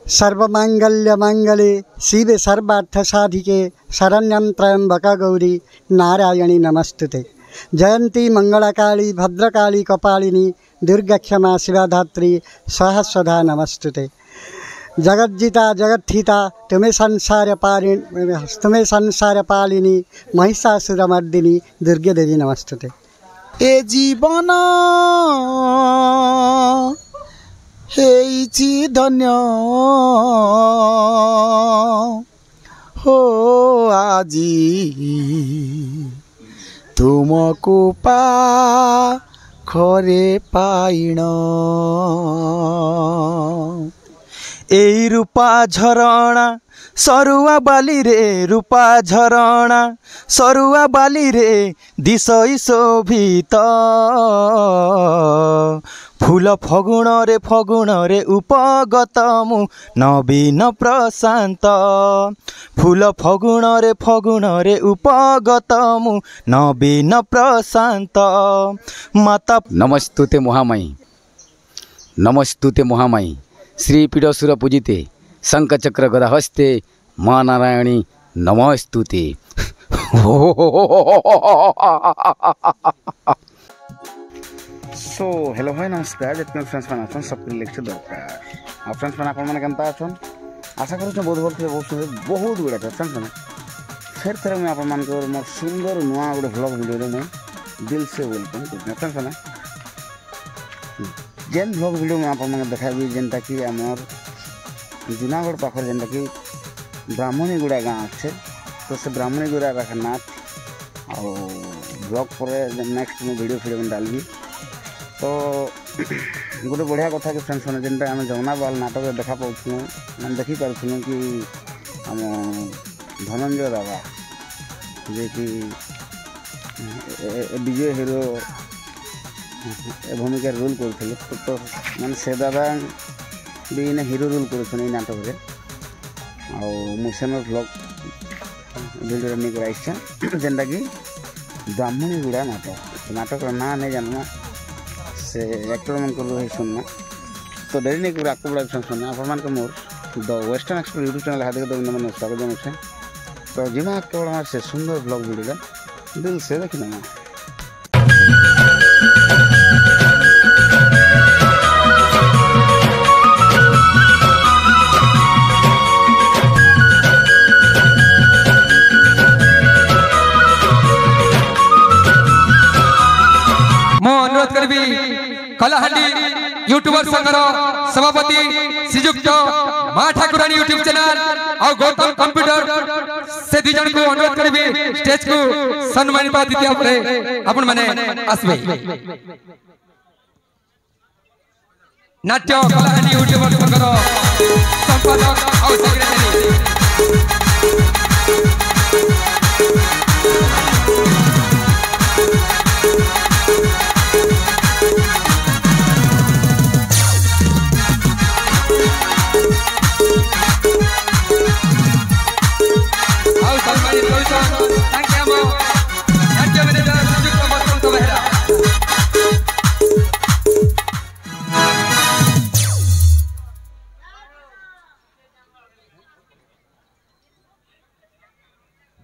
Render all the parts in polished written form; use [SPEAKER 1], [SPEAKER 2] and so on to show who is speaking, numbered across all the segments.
[SPEAKER 1] सर्वमांगल्य मांगले शिवे सर्वार्थ साधिके शरण्यं त्र्यंबक गौरी नारायणी नमस्तुते। जयंती मंगलाकाली भद्रकाली कपालिनी दुर्गाक्षमा शिवाधात्री स्वाहा स्वधा नमस्तुते। जगज्जिता जगत्थिता तुम्हें संसार पालिनी महिषासुरमर्दिनी दुर्गे देवी नमस्तुते।
[SPEAKER 2] ए जीवन हेइछि धन्य हो आजी तुमको पाखरे पाइण एई रूपा झरणा सरुआ बाली रे रूपा झरणा सरुआ बाली रे दिशई शोभित फूल फगुण रे उपगत मु नवीन प्रशांत फूल फगुण रे उपगत मु नवीन प्रशांत माता नमस्तुते महामाई नमस्तुते महामाई श्री पीडसुर पूजिते शंखचक्र गदा हस्ते माँ नारायणी नमस्तुते। सो हेलो भाई नमस्कार जितने फ्रेंड्स मैंने आछन सब लेक्चर दरकार आ फ्रेंड्स मैंने आपन केनता आछन आशा करूँ बहुत भल थे बहुत सुंदर बहुत गुड़ा थे फ्रेंड्स मैंने फिर थे मुझे आप मोर सुंदर नुआ गोटे व्लॉग वीडियो में दिल से वेलकम करते फ्रेंड्स मैंने जेन व्लॉग वीडियो में आप देखाबी जेनटा कि आमर जूनागढ़ पाखर जेनटा कि ब्राह्मणीगुड़ा गाँव अच्छे तो से ब्राह्मणीगुड़ा नाथ आ ब्लॉग पर नेक्स्ट मुझे वीडियो में डालबी तो गोटे बढ़िया कथा कि फ्रेंड्स मैंने जेनटा आम जमुना बाल नाटक देखा पाऊँ मैंने देखी पार्थूँ कि आम धनंजय दादा जे कि विजय हिरो भूमिका रोल करते तो मैंने से दादा भी इन हिरो रोल कर नाटक मुझे ब्लॉग वीडियो नहीं कर जेनटा कि ब्राह्मणीगुड़ा नाटक ना नहीं जानना से एक्टर मन कर सुनना तो डेरी नहीं कर आपको बड़ा सुनना आप more the western express YouTube channel हाथ मैंने स्वागत जनाऊे तो जिमा केवल से सुंदर ब्लॉग वीडियो दिल से देखी ना कलाहांडी यूट्यूबर संघर सभापति श्रीजुक्त माँ ठाकुरानी यूट्यूब चैनल और गौतम कंप्यूटर से दी जन को अनुरोध करी स्टेज को सम्मानित दीदी अपन माने आसबे नाट्य कलाहांडी यूट्यूबर संघर संपादक और सेक्रेटरी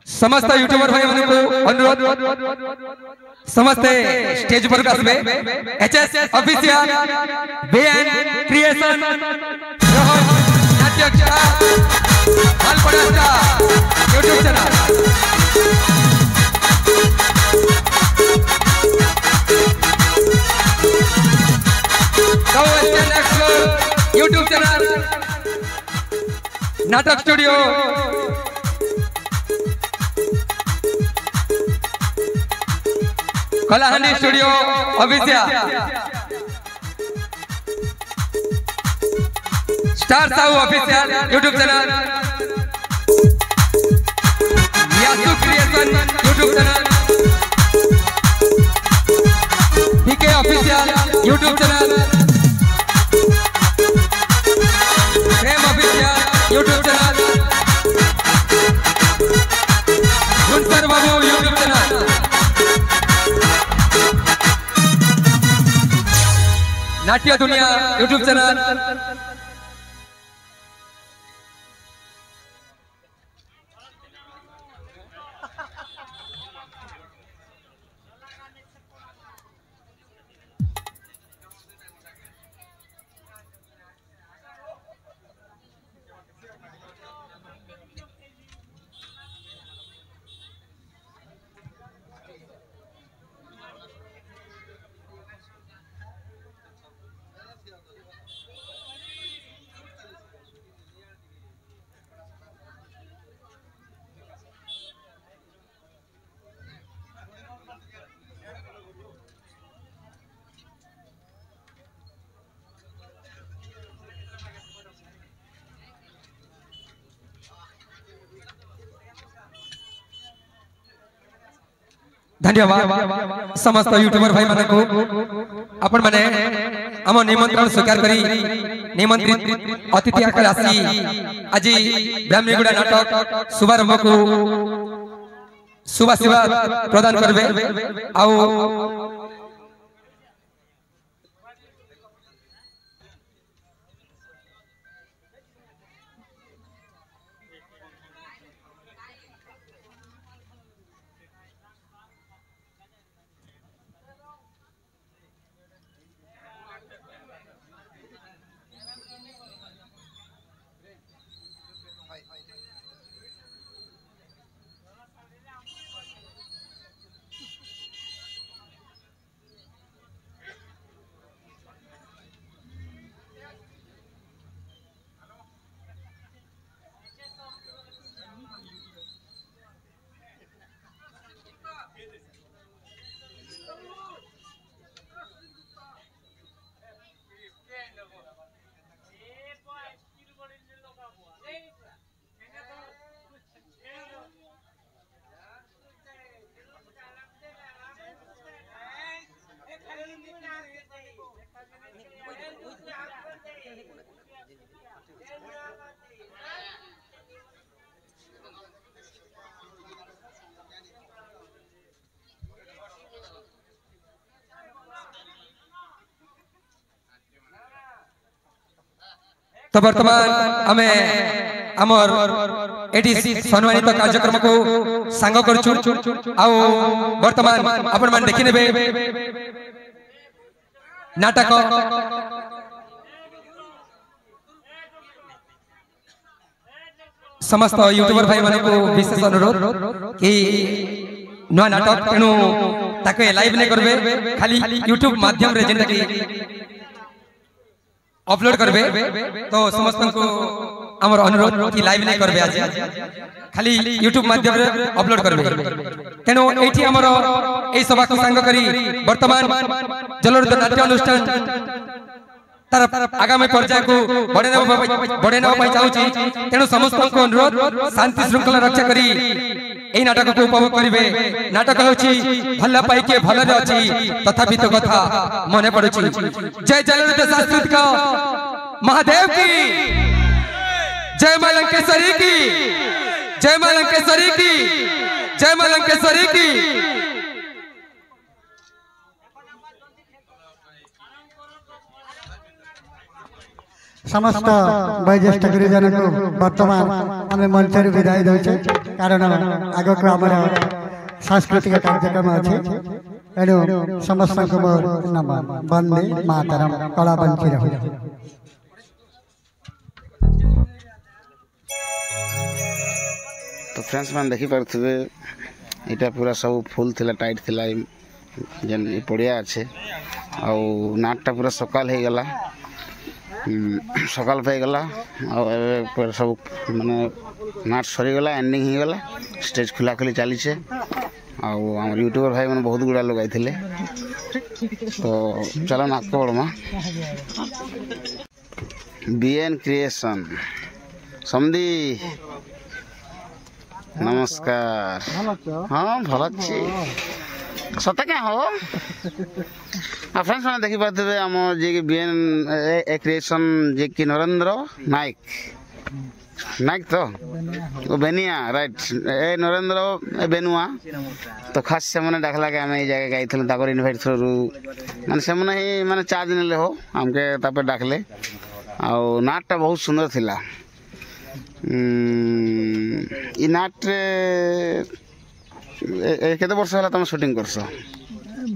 [SPEAKER 2] समस्त यूट्यूबर भाई को अनुरोध समस्त स्टेज पर आसबे एचएस ऑफिशियल बेएन क्रिएशन रोहन नाट्यकला अलपड़ास्टा यूट्यूब चैनल यूट्यूब चैनल नाटक studio Kalahandi studio official star Sahu official YouTube channel Yasu creation YouTube channel PK official YouTube channel Prem official YouTube channel गुंसर बाबू यूट्यूब चैनल नाट्य दुनिया यूट्यूब चैनल
[SPEAKER 3] धन्यवाद समस्त यूट्यूबर भाई माने को आपण माने हम निमंत्रण स्वीकार करी निमंत्रित अतिथि आकर आसी आज ब्राह्मणीगुड़ा नाटक शुभारंभ को शुभाशीर्वाद प्रदान करबे आउ तो वर्तमान आमे आमर एटी सम्मानित कार्यक्रम को सांग करछु आ वर्तमान आपण मान देखि नेबे नाटक समस्त यूट्यूबर भाई माने को विशेष अनुरोध कि नया नाटक तेणु ताके लाइव ने करबे खाली यूट्यूब माध्यम रे जेंटा कि अपलोड करबे तो समस्त को हमर अनुरोध कि लाइव नहीं करबे आज खाली यूट्यूब माध्यम रे अपलोड करबे तेनो एठी हमर ए सभा को संग करी वर्तमान जलरुद्र नाट्य अनुष्ठान तार आगामी पर्याय को बढ़ेना पाई चाहूची तेनो समस्त को अनुरोध शांति श्रृंखला रक्षा करी ए नाटक को उपभोग करिवे नाटक होची भल्ला पाई के भल रे अछि तथापि तो कथा मने पड़ुची जय जलरुद्र सांस्कृतिक महादेव की जय मां लंकेश्वरी की जय मां लंकेश्वरी की जय मां लंकेश्वरी की
[SPEAKER 1] समस्त वयोज्येष्ठ गुरुजन को वर्तमान आम मंच विदाय दे कारण आग को आम सांस्कृतिक कार्यक्रम अच्छे एणु समस्त को मोर नमन वंदे मातरम कला बंची रहो।
[SPEAKER 2] तो फ्रेंड्स मैंने देखी पारे यहाँ पूरा सब फुल थिला टाइट थिला जेन पड़िया अच्छे आउ नाटटा पूरा सकाल हो गला सकाल पे गला और सब माने नाट सरीगला एंडिंग हो गला स्टेज खुला खुली चली आम यूट्यूबर भाई मैंने बहुत गुड़ा लोग आते तो चलो नाक पड़मा बीएन क्रिएशन समदी नमस्कार हाँ भल अच्छी सत क्या हो फ्रेंड्स मैंने देखी पारे आम जी बीएन क्रिएशन जी कि नरेंद्र नायक नायक तो बेनिया राइट ए नरेंद्र बेनुआ तो खास से मैंने डाकला कि आम ये जगह गई इनभाइट थ्रू मैंने से मैंने चार्ज ने हो आमके डाकले आउ नाटटा बहुत सुंदर थिला ई नाट केते वर्ष होला तुम शूटिंग करछ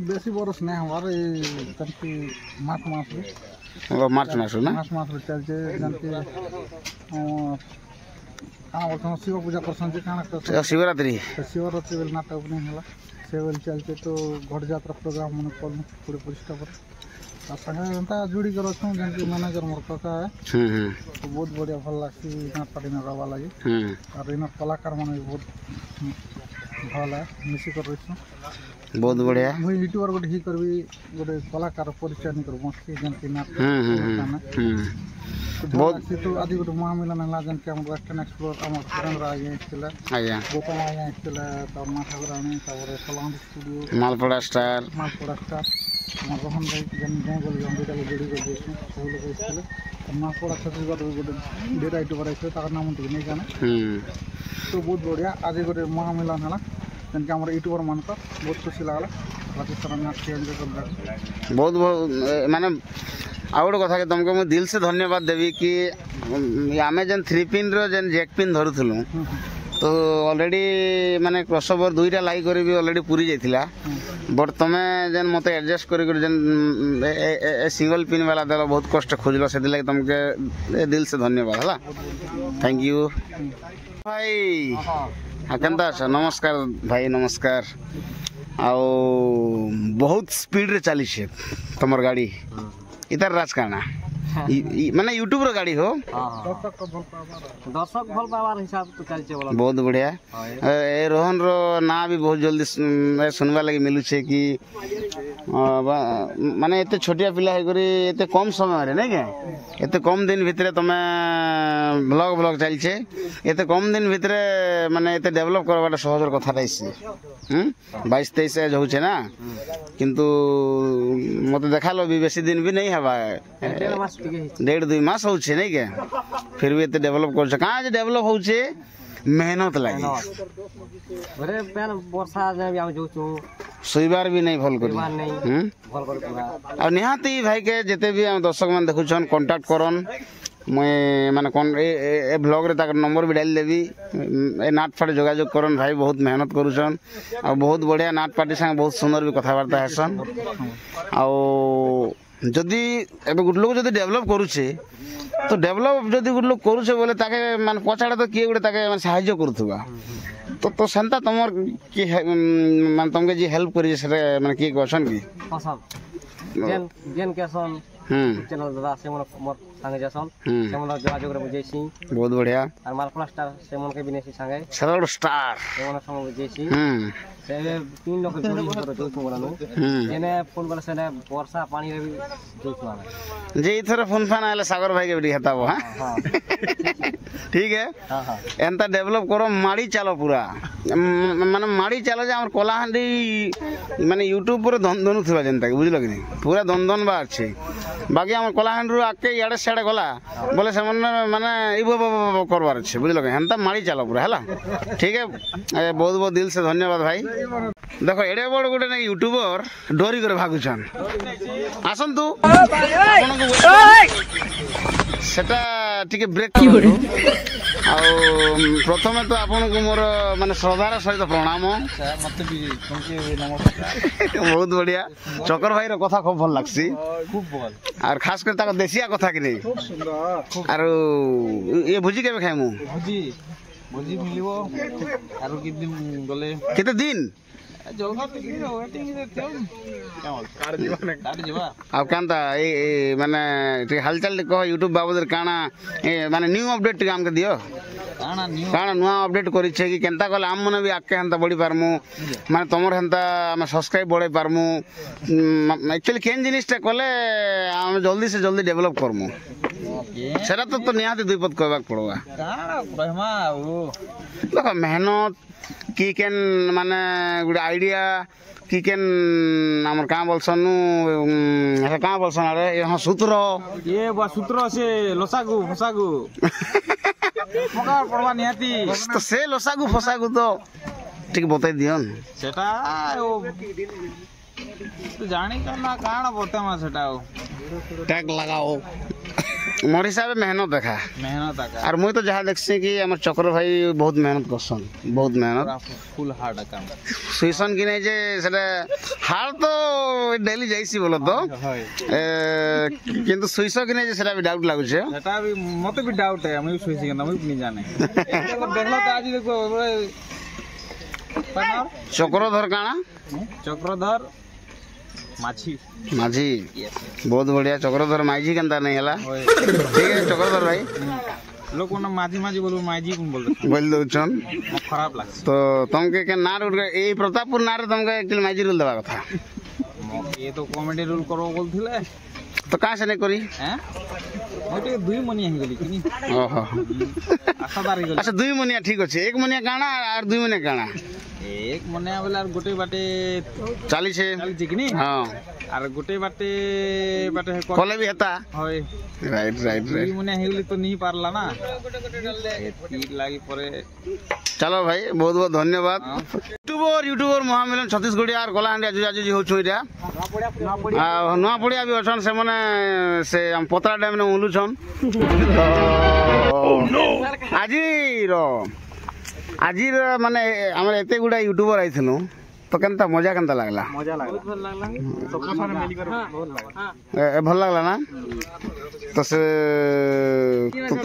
[SPEAKER 4] बेसी वर्ष नै हमार तंती मार्च मास ना मार्च मास रे चल जे जंती का बोलथन शिव पूजा करसन जे काना कर
[SPEAKER 2] शिवरात्रि
[SPEAKER 4] बेल नाटक नै होला से बेल चल जे तो घोड़ यात्रा प्रोग्राम मन कोल पूरे पुष्टा पर आ संगे जनता जुड़ी कर छौ जंती मैनेजर मोर काका है तो बहुत बढ़िया भल लागसी नाट पार्टी न रवा लागी और इन कलाकार मन बहुत भल है मिसी कर रही
[SPEAKER 2] बहुत बढ़िया
[SPEAKER 4] मुई यूट्यूबर गोटे ही करबी गोटे कलाकार परिचय नहीं करू मस्ती जन कि ना बहुत तो आदि गोटे महामिलन हला जन के हम वेस्टर्न एक्सप्लोर हमर सुरेंद्र आगे आइला
[SPEAKER 2] आज्ञा
[SPEAKER 4] गोपाल आगे आइला त मा ठाकुराणी तापर सलाम स्टूडियो
[SPEAKER 2] मालपड़ा स्टार
[SPEAKER 4] हमर रोहन भाई जन गाँव गली हम बेटा जोड़ी कर देछु सब लोग आइले मालपड़ा छत्तीसगढ़ गोटे डेटा यूट्यूबर आइले तार नाम ठीक नहीं जाने तो बहुत बढ़िया आज गोटे महामिलन हला जन के हमर यूट्यूबर मान को बहुत खुशी लागला
[SPEAKER 2] बहुत माने आउ गोटे कथा तुमको मुझे दिल से धन्यवाद देवी कि आमे जन 3 पिन रो जन जैक पिन धरुथलु तो ऑलरेडी माने क्रॉसओवर दुईटा लाइक करी भी ऑलरेडी पूरी जाइथिला बट तमे जन मते एडजस्ट करी जन ए सिंगल पिन वाला देला बहुत कष्ट खोजलो से दिला तुमके दिल से धन्यवाद हला थैंक यू भाई केनता नमस्कार भाई नमस्कार आओ बहुत स्पीड रे चली छे तमर गाड़ी इधर राजकाना माने यूट्यूब रो गाड़ी हो
[SPEAKER 5] दर्शक भल पावार हिसाब तो चलचे बोला
[SPEAKER 2] बहुत बढ़िया ए रोहन रो ना भी बहुत जल्दी सुनवा लगी मिलु छे कि माने एते छोटिया पिला है करी एते कम समय रे नहीं के एते कम दिन भितरे तमे ब्लॉग चल छे एते कम दिन भितरे माने एते डेवलप करवाटा सहजर कथा रहिसी 22-23 एज होछे ना किंतु मते देखालो भी बेसी दिन भी नहीं हवा 1.5-2 मास होछे नहीं के फिर भी एते डेवलप कर कहाँ जे डेवलप होछे मेहनत लगी
[SPEAKER 5] अरे पेन वर्षा जे आउ जोचू
[SPEAKER 2] सोइबार भी नहीं भल करी
[SPEAKER 5] भल कर पूरा
[SPEAKER 2] और निहाती भाई के जते भी हम दर्शक मन देखुछन कांटेक्ट करन मैं माने कौन ए ब्लॉग रे ताकर नंबर भी डाल देबी ए नाट फाट जोगाजोग करन भाई बहुत मेहनत करूछन और बहुत बढ़िया नाट पार्टी संग बहुत सुंदर भी कथा वार्ता हेसन और जदि एबे गुड लोग जदि डेवलप करूछे तो डेवलप जदि गुड लोग करूछे बोले ताके माने पछाडा तो किए गुडे ताके माने सहाय्य करथुवा तो सेंता तमर की माने तुमके जे हेल्प करी से माने की कहसन की
[SPEAKER 5] पसंद जेन केसन चैनल दादा से मन मोर संगे जसन से मन जोगाजोग रे बुझेसी
[SPEAKER 2] बहुत बढ़िया
[SPEAKER 5] और मालपड़ा स्टार से मन के बिनेसी संगे
[SPEAKER 2] सरल स्टार
[SPEAKER 5] से मन संग बुझेसी से 3 लोग जोड़ी कर जोतु बोलानो एने फोन वाला से ने वर्षा पानी रे भी जोतु आले
[SPEAKER 2] जे इथर फोन फान आले सागर भाई के भी हताबो हां ठीक है
[SPEAKER 5] हां हां
[SPEAKER 2] एंता डेवलप करो माड़ी चलो पूरा माने माड़ी चलो जे हमर कोलाहांडी माने यूट्यूब पर धन थुवा जनता के बुझलो कि नहीं पूरा धन बा अछि बाकी हमर कोलाहांडी रु आके याडे सेडे गला बोले से माने इबो करबार अछि बुझलो कि एंता माड़ी चलो पूरा हला ठीक है बहुत बहुत दिल से धन्यवाद भाई देखो एडे बड़ गोटे ना यूट्यूबर डोरी करे भागुछन आसन तू सेटा ठीक ब्रेक करू प्रथमे तो आपन को मोर माने श्रद्धार सहित प्रणाम
[SPEAKER 4] मते भी तुमके नमस्कार
[SPEAKER 2] बहुत बढ़िया चकर भाई रो कथा खूब भल लागसी
[SPEAKER 4] खूब भल
[SPEAKER 2] और खास कर ताको देसिया कथा कि नहीं
[SPEAKER 4] खूब सुंदर
[SPEAKER 2] और ये भुजी केबे खाइमु
[SPEAKER 4] भुजी मिलिबो आरो कि दिन गले
[SPEAKER 2] केते दिन
[SPEAKER 4] जल्दी वेटिंग रे थे कार जीवा
[SPEAKER 2] अब कांता ए माने हालचाल कह यूट्यूब बाबद काना माने न्यू अपडेट हमके दियो काना नुआ अपडेट करी छे कि केनता कले हम मने भी आके हंता बढ़ी पारमु माने तमर हंता हम सब्सक्राइब बढ़े पारमु एक्चुअली केन जिनिसटा कले हम जल्दी से जल्दी डेवलप करमु सेरा तो निहाती दुई पद कहबाक पड़वा
[SPEAKER 4] काना रहमा ओ
[SPEAKER 2] देखो मेहनत की केन माने गुड आइडिया की केन हमर का बोलसन हे का बोलसन अरे यहाँ सूत्र
[SPEAKER 4] ये बा सूत्र से लोसागु फसागु पकार पड़वा निहाती
[SPEAKER 2] तो से लोसागु फसागु तो ठीक बतै दियन
[SPEAKER 4] सेटा ओ तो जानी करना काना बोलता सेटा ओ
[SPEAKER 2] टैग लगाओ मोर हिसाब मेहनत देखा और मुई तो जहाँ देखसी कि हमर चक्र भाई बहुत मेहनत करसन बहुत मेहनत
[SPEAKER 4] फुल हार्ड काम
[SPEAKER 2] सुइसन कि नहीं जे सेटा हाल तो डेली जाइसी बोलो तो किंतु सुइसो कि नहीं जे सेटा भी डाउट लागु छे
[SPEAKER 4] सेटा भी मते भी डाउट है हम सुइसी के हम नहीं जाने देखलो तो आज देखो
[SPEAKER 2] चक्रधर काना
[SPEAKER 4] चक्रधर माझी
[SPEAKER 2] बहुत बढ़िया चक्रधर माझी केनता नहीं हला ठीक है चक्रधर भाई
[SPEAKER 4] लोग कोना माझी माझी बोलू माझी कोन बोल
[SPEAKER 2] बोल दउछन
[SPEAKER 4] खराब लागे
[SPEAKER 2] तो तुमके के नार उठ ए प्रतापपुर नार तुमके एक्चुअली माइजी रूल देबा कथा
[SPEAKER 4] ये तो कॉमेडी रूल करो बोलथिले
[SPEAKER 2] तो कहां से नहीं करी
[SPEAKER 4] हैं मोटे दुई मनिया ही गली किनी
[SPEAKER 2] ओहो
[SPEAKER 4] आशादार गली
[SPEAKER 2] अच्छा 2 मनिया ठीक अछि 1 मनिया काना और 2 मनिया काना
[SPEAKER 4] एक मनिया वाला गोटे बाटे
[SPEAKER 2] 40 है
[SPEAKER 4] 40 किनी
[SPEAKER 2] हां
[SPEAKER 4] और गोटे बाटे बाटे
[SPEAKER 2] कोले भी हेता
[SPEAKER 4] होय
[SPEAKER 2] राइट राइट
[SPEAKER 4] दुई
[SPEAKER 2] राइट
[SPEAKER 4] मनिया हेगली तो नहीं पारला ना एती लागी परे
[SPEAKER 2] चलो भाई बहुत बहुत धन्यवाद यूट्यूबर महामिलन छत्तीसगढ़ यार गलाहांडिया जुजाजुजी हो छुइरा नुआ पड़िया भी अछन से माने से हम पतरा डैम ने उलुछन आजिर माने हमर एते गुडा यूट्यूबर आइथनु तो केनता मजा केनता लागला
[SPEAKER 4] मजा लागला बहुत भल लागला सबका साथ मिल कर बहुत लागला
[SPEAKER 2] भल लागला ना तो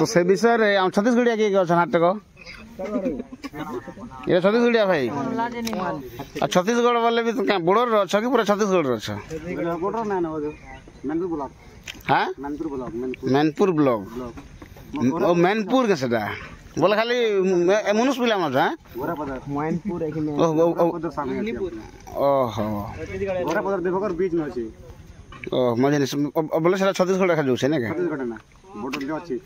[SPEAKER 2] से विषय रे हम छत्तीसगढ़िया के अछन हाटको ये छत्तीसगढ़िया भाई छत्तीसगढ़ वाले भी तो क्या बॉर्डर अच्छा कि पूरा छत्तीसगढ़ अच्छा
[SPEAKER 4] बॉर्डर ना मैनपुर ब्लॉक
[SPEAKER 2] हां मैनपुर ब्लॉक ओ मैनपुर के सेटा बोले खाली मनुष्य पिला मत हां
[SPEAKER 4] मैनपुर एखिने
[SPEAKER 2] ओहो
[SPEAKER 4] गोरापदर देवकर बीच में अछि
[SPEAKER 2] ओ मजे बोले सेटा छत्तीसगढ़ देखा जाउ छै ने के
[SPEAKER 4] छत्तीसगढ़ ना बॉर्डर जो अछि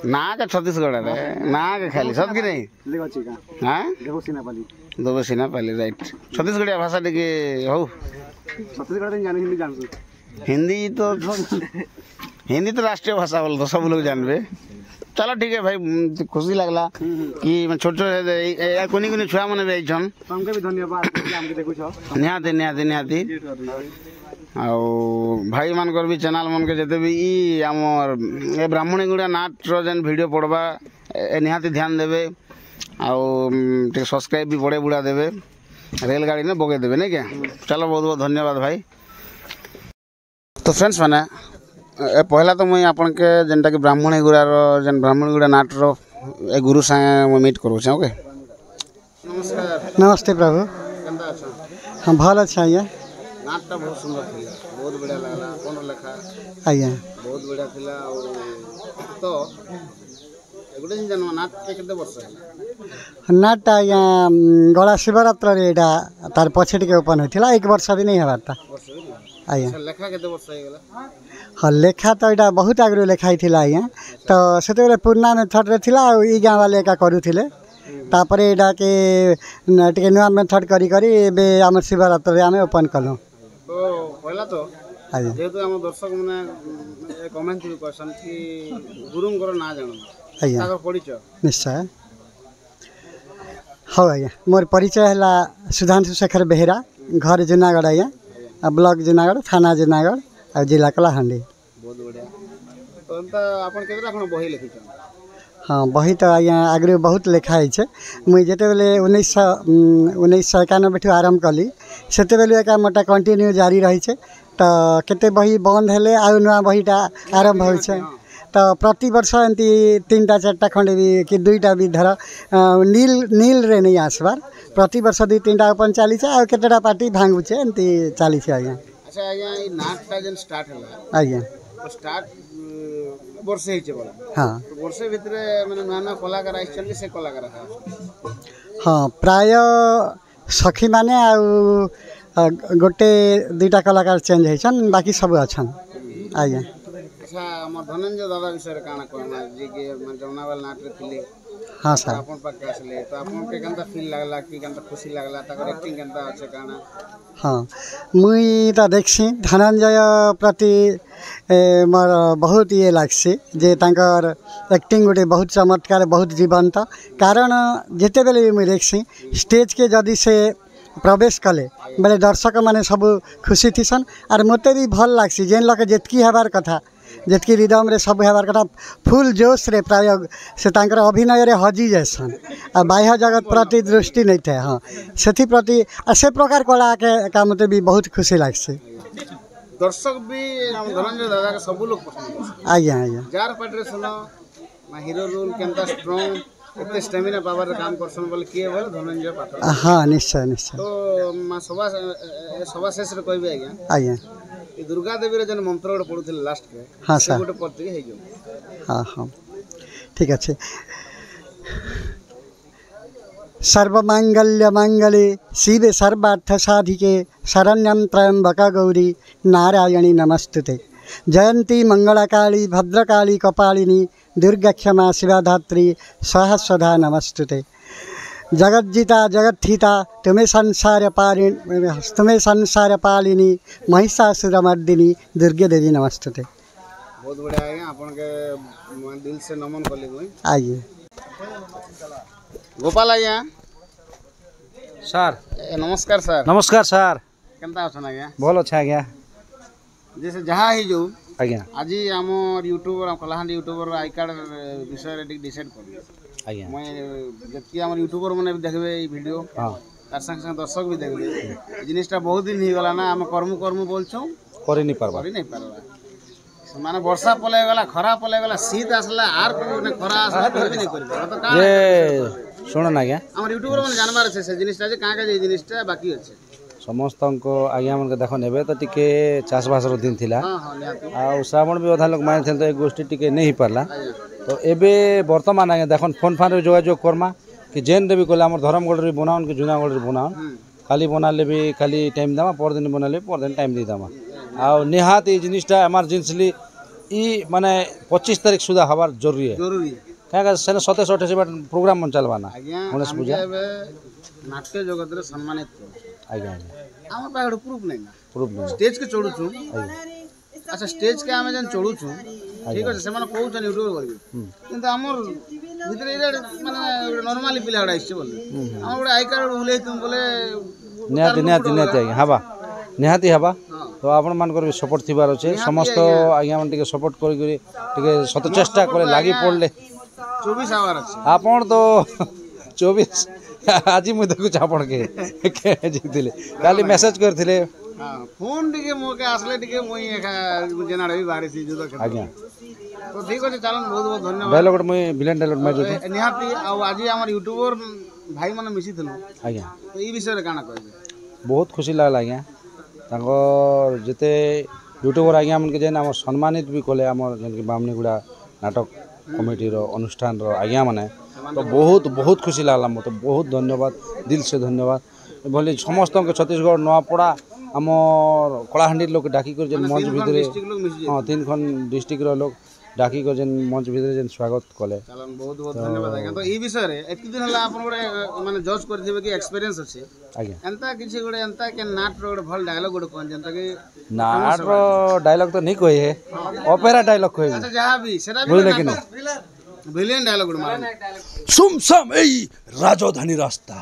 [SPEAKER 2] ना के छत्तीसगढ़ रे ना के खाली सब कि नहीं
[SPEAKER 4] ले अछि का
[SPEAKER 2] हां
[SPEAKER 4] देखो सिनापाली
[SPEAKER 2] दो सिनापाली राइट छत्तीसगढ़िया भाषा के हो
[SPEAKER 4] छत्तीसगढ़ में जाने हिंदी जानसु
[SPEAKER 2] हिंदी तो राष्ट्रीय भाषा बोल तो सब लोग जानबे चलो ठीक है भाई खुशी लगला कि छोट छोट कोनी कोनी छुआ माने भी छन
[SPEAKER 4] हमके भी धन्यवाद कि हमके देखु छ
[SPEAKER 2] निहाती निहाती निहाती आउ भाई मानकर भी चैनल मन के जते भी ई हमर ए ब्राह्मणी गुड़ा नाट रो जन वीडियो पड़बा निहाती ध्यान देबे आउ टे सब्सक्राइब भी बड़े बुढ़ा देबे रेलगाड़ी ने बगे देबे नहीं क्या चलो बहुत बहुत धन्यवाद भाई तो फ्रेंड्स माने पहला तो मुई आपन के जनटा कि ब्राह्मणी गुड़ा रो जन ब्राह्मणी गुड़ा नाट रो ए गुरु संगे मीट करू छ ओके नमस्कार
[SPEAKER 1] नमस्ते प्रभु
[SPEAKER 2] केंदा अच्छा
[SPEAKER 1] हम भल अच्छा आइए
[SPEAKER 2] नाटटा बहुत सुंदर थिला बहुत बढ़िया लागला कोन लेखा
[SPEAKER 1] आइए
[SPEAKER 2] बहुत बढ़िया थिला और तो एगुडे जन्म नाट के केते वर्ष है
[SPEAKER 1] नाटा आइया गला शिवरात्र रे एटा तार पछे टिके ओपन होइथिला 1 वर्ष भी नहीं हबारता आइए
[SPEAKER 2] लेखा केते वर्ष है गेला
[SPEAKER 1] हाँ लेखा तो यहाँ बहुत आगु लेखाई थिला आज्ञा तो से पुराना मेथड रे थिला ई गाँव वाले का करूथिले तापर एटा के टिके नुआ मेथड करी करी एबे हमर शिवरात्र रे आमे ओपन कलो
[SPEAKER 2] तो पहला तो
[SPEAKER 1] आज्ञा
[SPEAKER 2] जेतु हम दर्शक माने कमेंट भी क्वेश्चन कि गुरुंकर ना जानो
[SPEAKER 1] आज्ञा
[SPEAKER 2] ताकर परिचय
[SPEAKER 1] निश्चय हाँ आज्ञा मोर परिचय है सुधांशु शेखर बेहेरा घर जूनागढ़ आज्ञा ब्लॉक जूनागढ़ थाना जूनागढ़ और जिला कलाहांडी
[SPEAKER 2] बहुत बढ़िया तो अंत आपन केतरा खन बही लिखि छ
[SPEAKER 1] हाँ बही तो आज्ञा आगे बहुत लिखाई है मुई जिते बेले 1991 आरंभ कली से बेले मोटा कंटिन्यू जारी रही है तो केते बही बंद हेले आउ नुआ बहीटा आरंभ हो तो प्रति वर्ष एमती 3टा 4टा खंडे भी कि 2टा भी धर नील रे नहीं आसबार प्रति वर्ष 2-3टा ओपन चली आ केतेटा पार्टी भांगुचे एमती चली आज्ञा
[SPEAKER 2] अच्छा आज्ञा ई नाटटा जन स्टार्ट हला
[SPEAKER 1] आज्ञा
[SPEAKER 2] तो स्टार्ट वर्षे हिचे बोला
[SPEAKER 1] हाँ
[SPEAKER 2] तो वर्षे भितरे माने नाना कलाकार आइछन से कलाकार
[SPEAKER 1] हाँ प्राय सखी माने आ गोटे 2टा कलाकार चेंज होइछन बाकी सब अछन आज्ञा
[SPEAKER 2] अच्छा हमर धनंजय दादा विषय रे काना कहना जे के मन जमनावाल नाट रे थिले
[SPEAKER 1] हाँ सर
[SPEAKER 2] आपन पाक आसले तो आपन के केनता फील लागला कि केनता खुशी लागला ताकर एक्टिंग केनता अच्छे काना
[SPEAKER 1] हाँ मुई तो देखसी धनंजय प्रति मोर बहुत ये लागसी जे तांकर एक्टिंग गोटे बहुत चमत्कार बहुत जीवंत कारण जिते बेले भी मुई देखसी स्टेज के जदि से प्रवेश कले बेले दर्शक माने सब खुशी थीसन और मते भी भल लागसी जेन लोग जेतकी हेबार कथा जेतकी रिदम रे सब हेबार कथा फुल जोश रे प्राय से तांकर अभिनय रे हजी जैसन आ बाह्य जगत प्रति दृष्टि नहीं थे हाँ से प्रति से प्रकार कला के मते भी बहुत खुशी लागसी
[SPEAKER 2] दर्शक भी हम धनंजय दादा के सब लोग पसंद करछन
[SPEAKER 1] आज्ञा आज्ञा
[SPEAKER 2] जार पाटरे सुनो ना हीरो रोल केनता स्ट्रांग एते स्टैमिना पावर काम करछन बोले के बोले धनंजय पाटरे
[SPEAKER 1] हाँ निश्चय निश्चय
[SPEAKER 2] तो मा सभा शेष रे कहबे आज्ञा
[SPEAKER 1] आज्ञा
[SPEAKER 2] ई दुर्गा देवी रे जन मंत्र गोटे पढुथिले लास्ट के
[SPEAKER 1] हाँ
[SPEAKER 2] से
[SPEAKER 1] सर
[SPEAKER 2] गोटे पत्रिका हे जो
[SPEAKER 1] हाँ हाँ ठीक अच्छे सर्वमांगल्य मांगले शिवे सर्वार्थ साधिके शरण्यं त्र्यंबक गौरी नारायणी नमस्तुते जयंती मंगलाकाली भद्रकाली कपालिनी दुर्गा क्षमा शिवा धात्री स्वाहा स्वधा नमस्तुते जगज्जिता जगत्थिता तुम्हें संसार पालिनी महिषासुरमर्दिनी दुर्गे देवी नमस्तुते।
[SPEAKER 2] बहुत बढ़िया है अपन के दिल से नमन कली मुई।
[SPEAKER 1] आइए
[SPEAKER 2] गोपाल आज्ञा
[SPEAKER 6] सर
[SPEAKER 2] नमस्कार सर।
[SPEAKER 6] नमस्कार सर
[SPEAKER 2] केनता अछन आज्ञा?
[SPEAKER 6] भल अच्छा आज्ञा
[SPEAKER 2] जैसे जहाँ ही जो
[SPEAKER 6] आज्ञा
[SPEAKER 2] आज आम YouTuber Kalahandi YouTuber I card विषय डिसाइड कर
[SPEAKER 6] आज्ञा
[SPEAKER 2] मैं जबकि आम यूट्यूबर मैंने देखबे ये वीडियो
[SPEAKER 6] हाँ
[SPEAKER 2] तार संग संग दर्शक भी देखबे जिनिसटा बहुत दिन ही गला ना आम कर्म कर्म बोलछौ
[SPEAKER 6] कर नहीं पारबा
[SPEAKER 2] करी नहीं पारबा माने वर्षा पले गला खरा पले गला शीत आसला आर को ने खरा आसला भी नहीं करबे तो का
[SPEAKER 6] जे सुन ना आज्ञा
[SPEAKER 2] आम यूट्यूबर मैंने जानबार छे से जिनिसटा जे का जे जिनिसटा बाकी अछि
[SPEAKER 6] समस्त आज्ञा मन के देखो नेबे तो टिके चाषबास दिन थिला
[SPEAKER 2] हां हां निहाती
[SPEAKER 6] आ श्रावण भी अधा लोग मान थे तो एक गोष्ठी टिके नहीं पारला तो एबे वर्तमान आज्ञा देखन फोन फान रे जोगाजोग करमा कि जेन रे भी कोला हमर धर्मगढ़ रे बनाउन कि जूनागढ़ रे बनाउन खाली बनाले भी खाली टाइम दामा पर दिन बनाले पर दिन टाइम दी दामा आ निहात ई जिनिसटा इमरजेंसी ई माने 25 तारीख सुधा हवार जरूरी है
[SPEAKER 2] जरूरी
[SPEAKER 6] क्या सेने 27 28 प्रोग्राम मन चलवाना
[SPEAKER 2] आज्ञा
[SPEAKER 6] गणेश पूजा
[SPEAKER 2] नाट्य जगत रे सम्मानित
[SPEAKER 6] आज्ञा
[SPEAKER 2] आम पाखड़ प्रूफ नहीं ना
[SPEAKER 6] प्रूफ नहीं
[SPEAKER 2] स्टेज के चढ़ू अच्छा स्टेज के आम जेन चढ़ू ठीक अच्छे से कहते यूट्यूब करेंगे किंतु आमर भितर माने नॉर्मली पिला गुड़ा आइसे बोले आम गोटे आई कार्ड भूल बोले
[SPEAKER 6] निहाती निहाती निहाती आज्ञा हवा निहाती हवा तो आपण मानकर भी सपोर्ट थिबार अच्छे समस्त आज्ञा मन टिके सपोर्ट करी शत चेष्टा करे लागी पड़ले
[SPEAKER 2] 24 आवर अच्छे
[SPEAKER 6] आपण तो 24 आज मुझे देखुच आपण के जीतिले काली मेसेज करथिले
[SPEAKER 2] हां फोन टिके मोके आसले टिके मोई जेनाडे भी बारे सी जुदा
[SPEAKER 6] आज्ञा
[SPEAKER 2] तो ठीक अछि चलन बहुत बहुत धन्यवाद
[SPEAKER 6] डायलॉग मैं विलेन डायलॉग मैं जोते
[SPEAKER 2] निहाती आ आज हमर यूट्यूबर भाई माने मिसी थलो
[SPEAKER 6] आज्ञा
[SPEAKER 2] तो ई विषय रे काना कहबे
[SPEAKER 6] बहुत खुशी लागला आज्ञा तांकर जेते यूट्यूबर आज्ञा मन के जेन हमर सम्मानित भी कले हमर जेन कि बामनीगुड़ा नाटक कमिटी रो अनुष्ठान रो आज्ञा माने तो बहुत बहुत खुशी लागला मते बहुत धन्यवाद दिल से धन्यवाद बोले समस्त के छत्तीसगढ़ नवापड़ा हमर कलाहांडी लोग डाकी कर जेन मंच भितरे हां 3 खन डिस्ट्रिक्ट रो लोग डाकी कर जेन मंच भितरे जेन स्वागत कले
[SPEAKER 2] चलन बहुत बहुत धन्यवाद आज्ञा तो ई विषय रे एति दिन हला आपन गोटे माने जज करथिबे कि एक्सपीरियंस अछि
[SPEAKER 6] आज्ञा
[SPEAKER 2] एंता किछि गोटे एंता के नाट रो गोटे भल डायलॉग गोटे कोन जनता के
[SPEAKER 6] नाट रो डायलॉग तो नहीं कहे है ओपेरा डायलॉग कहे
[SPEAKER 2] अच्छा जहां भी सेरा भी
[SPEAKER 6] बुझले कि नहीं
[SPEAKER 2] विलेन डायलॉग गोटे मार
[SPEAKER 7] सुमसम এই রাজধানী রাস্তা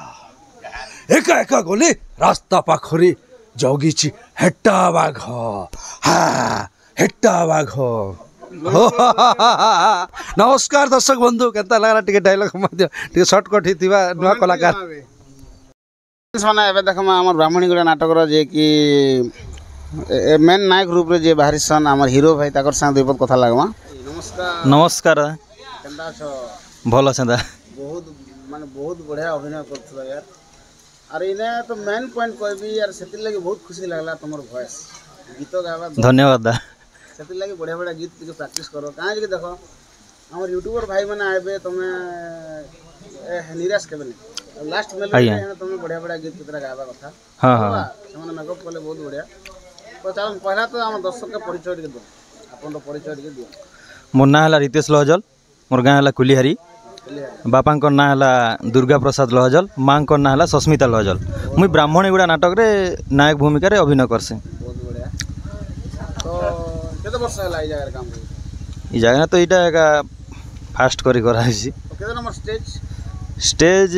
[SPEAKER 7] একা একা গলে রাস্তা পাখরে জগিছি হেট্টা বাঘ হ্যাঁ হেট্টা বাঘ नमस्कार दर्शक बंधु केनता लागला टिके डायलॉग मध्य टिके शॉर्टकट हिथिबा नुआ कलाकार
[SPEAKER 2] सोना एबे देखमा हमर ब्राह्मणीगुड़ा नाटक रो जे कि मेन नायक रूप रे जे बाहरी सन हमर हीरो भाई ताकर संग दुपद कथा लागमा नमस्कार
[SPEAKER 8] नमस्कार
[SPEAKER 2] केनता छ
[SPEAKER 8] भल छंदा
[SPEAKER 2] बहुत माने बहुत बढ़िया अभिनय करथला यार अरे इने तो मेन पॉइंट कहबी यार सेति लागि बहुत खुशी लागला तमर वॉइस गीत गावा
[SPEAKER 8] धन्यवाद दा
[SPEAKER 2] सेति लागि बढ़िया बढ़िया गीत के प्रैक्टिस करो काहे कि देखो हमर यूट्यूबर भाई माने आबे तमे निराश केबे नहीं लास्ट मेलोडी में तमे बढ़िया बढ़िया गीत कितरा गावा कथा
[SPEAKER 8] हां हां
[SPEAKER 2] हमने मेकअप कोले बहुत बढ़िया तो चल पहला तो हम दर्शक के परिचय के दो अपन तो परिचय के दियो
[SPEAKER 8] मोर ना हला रितेश लहजल मोर गाँ हला कुलिहारी बापा ना हला दुर्गा प्रसाद लहजल माँ ना हला सस्मिता लहजल मुई ब्राह्मणीगुड़ा नाटक रे नायक भूमिका रे अभिनय करसे
[SPEAKER 2] बहुत बढ़िया तो केते वर्ष हला ई जगह काम करी
[SPEAKER 8] ई जगह तो इटा का फास्ट करी करा छी
[SPEAKER 2] तो केते नंबर
[SPEAKER 8] स्टेज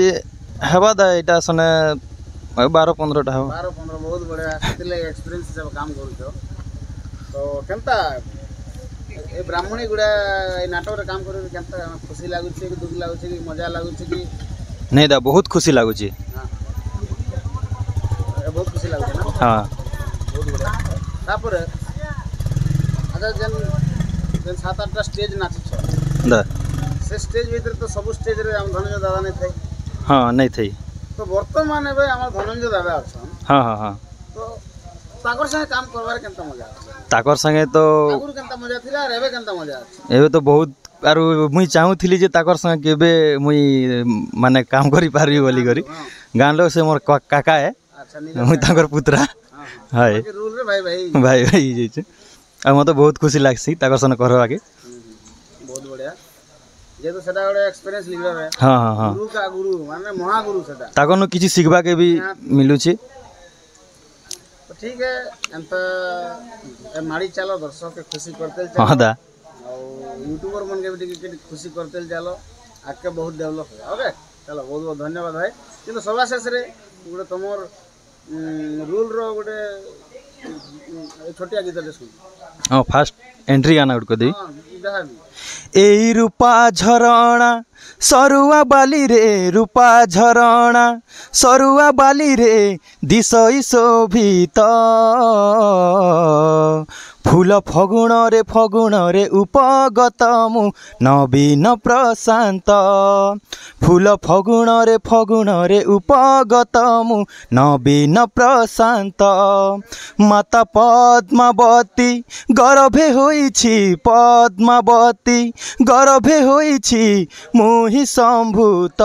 [SPEAKER 8] हेबा दा इटा सने 12-15 टा हो
[SPEAKER 2] 12-15 बहुत बढ़िया सेति ले एक्सपीरियंस सब काम करू छो तो केनता ए ब्राह्मणीगुड़ा ए नाटक रे काम करू केनता खुशी लागु छी कि दुख लागु छी कि मजा लागु छी कि
[SPEAKER 8] नहीं दा बहुत खुशी लागु छी
[SPEAKER 2] हां बहुत खुशी लागु ना
[SPEAKER 8] हां
[SPEAKER 2] बहुत बढ़िया तापर अच्छा जन 7-8 टा स्टेज नाची छ
[SPEAKER 8] दा
[SPEAKER 2] से स्टेज भीतर तो सब स्टेज रे हम धनंजय दादा नहीं थे
[SPEAKER 8] हां नहीं थई
[SPEAKER 2] तो वर्तमान एबे हमर धनंजय दादा अछन
[SPEAKER 8] हां हां हां
[SPEAKER 2] तो ताकर संगे काम करबार केनता मजा
[SPEAKER 8] ताकर संगे तो
[SPEAKER 2] आगुर केनता मजा थिला रे एबे केनता मजा अछि
[SPEAKER 8] एबे तो बहुत आरु मुई चाहूली जे ताकर संग केबे मुई माने काम करि पारबी बोली करी गाँ लोग से मोर काका है मुई ताकर पुत्रा हाय
[SPEAKER 2] रूल रे भाई भाई
[SPEAKER 8] भाई भाई जे आ मते बहुत खुशी लागसी ताकर संग करबा के
[SPEAKER 2] बहुत बढ़िया जे तो सेटा ଗୋଟେ एक्सपीरियंस लिखला रे
[SPEAKER 8] हां हां हां
[SPEAKER 2] गुरु का गुरु माने महागुरु सेटा
[SPEAKER 8] ताकर न किछि सिखबा के भी मिलु छी
[SPEAKER 2] तो ठीक है अंत माड़ी चलो दर्शक के खुशी करते चलो
[SPEAKER 8] हां दा
[SPEAKER 2] यूट्यूबर मन के भी खुशी करते चलो आके बहुत डेवलप है ओके चलो बहुत बहुत धन्यवाद भाई किंतु सभा शेष रे गोटे तुमर रूल रो गोटे छोटिया गीत दे सुन
[SPEAKER 8] हां फास्ट एंट्री गाना उठ को दे
[SPEAKER 2] हां जहां भी
[SPEAKER 8] एई रूपा झरणा सरुआ बाली रे रूपा झरणा सरुआ बाली रे दिशई शोभित फूल फगुण रे उपगत मु नवीन प्रशांत फूल फगुण रे उपगत मु नवीन प्रशांत माता पद्मावती गर्भे होइछि पद्मावती गर्भे होइछि मुहि संभूत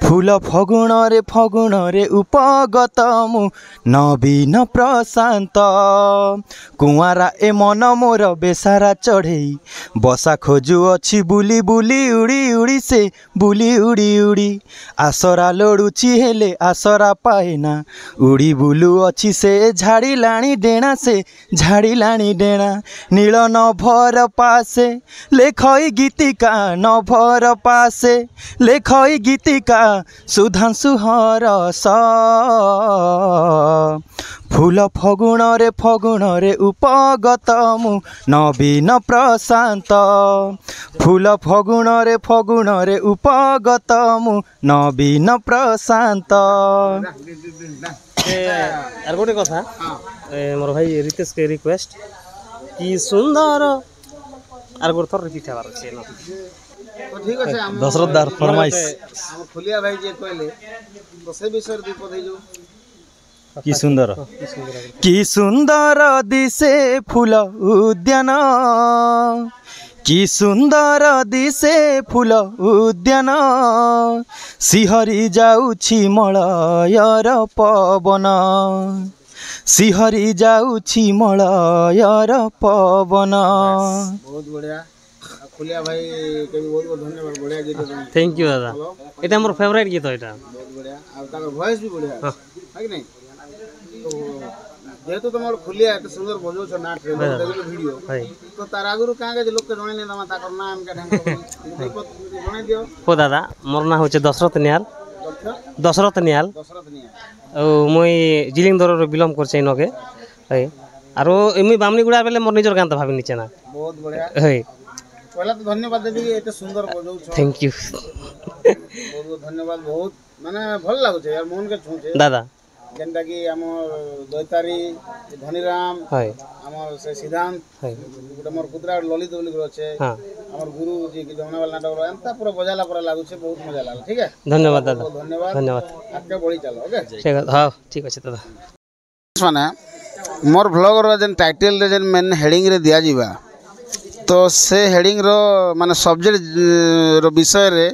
[SPEAKER 8] फूल फगुण रे उपगत मु नवीन प्रशांत कुआरा ए मन मोर बेसारा चढ़ई बसा खोजु अछि बुली बुली उड़ी उड़ी से बुली उड़ी उड़ी आसरा लोड़ुची हेले आसरा पाएना उड़ी बुलु अछि से झाड़ी लाणी डेणा से झाड़ी लाणी डेणा नील नभर पासे लेखई गीतिका नभर पासे लेखई गीतिका सुधांशु हरस फूल फगुण रे उपगत मु नवीन प्रशांत फूल फगुण रे उपगत मु नवीन प्रशांत
[SPEAKER 5] आर गोटे कथा मोर भाई रितेश के रिक्वेस्ट कि सुंदर आर गोटे थर रिपीट हेबार अछि
[SPEAKER 2] तो ठीक আছে
[SPEAKER 8] दशरथ दार फरमाइश
[SPEAKER 2] हम फुलिया भाई जे कहले तो से विषय दीप दे जो
[SPEAKER 8] कि सुंदर दिसे फूल उद्यान कि सुंदर दिसे फूल उद्यान सिहरी जाउछि मलयर पवन सिहरी जाउछि मलयर पवन
[SPEAKER 2] बहुत बढ़िया फुलिया भाई के भी बहुत बहुत धन्यवाद बढ़िया गीत
[SPEAKER 5] थैंक यू दादा एटा मोर फेवरेट गीत एटा
[SPEAKER 2] बहुत बढ़िया और ताकर वॉइस भी बढ़िया है कि नहीं तो जेहेतु तुम फुलिया एत सुंदर बजौ छ नाट रे देखलो वीडियो तो तार आगुरु कां के लोग के जणे नै तमा ताकर नाम के ढंग जणे दियो
[SPEAKER 5] हो दादा मोर नाम होचे दशरथ निहाल ओ मुई जिलिंदर रो बिलोंग करछै नके है आरो एमी बामनी गुडा बेले मोर निजर गान त भाबी निचे ना
[SPEAKER 2] बहुत बढ़िया
[SPEAKER 5] है
[SPEAKER 2] पहला तो धन्यवाद देबी एते सुंदर बजौ छ
[SPEAKER 5] थैंक यू
[SPEAKER 2] बहुत बहुत धन्यवाद बहुत माने भल लागो छ यार मन के छुचे
[SPEAKER 5] दादा
[SPEAKER 2] जेनटा कि हमर दैतारी धनीराम
[SPEAKER 5] है
[SPEAKER 2] हमर से सिद्धांत
[SPEAKER 5] है
[SPEAKER 2] गुटे मोर पुत्रा ललित बोली गरो छे
[SPEAKER 5] हां
[SPEAKER 2] हमर गुरु जी की जमुना वाला नाटक एंता पूरा बजाला पूरा लागु छे बहुत मजा लागल ठीक है
[SPEAKER 5] धन्यवाद दादा
[SPEAKER 2] धन्यवाद आके बड़ी चलो ओके
[SPEAKER 5] ठीक है हां ठीक अछि दादा
[SPEAKER 2] माने मोर ब्लॉग रो जेन टाइटल रे जेन मेन हेडिंग रे दिया जीवा तो से हेडिंग रो माने सब्जेक्ट रो विषय रे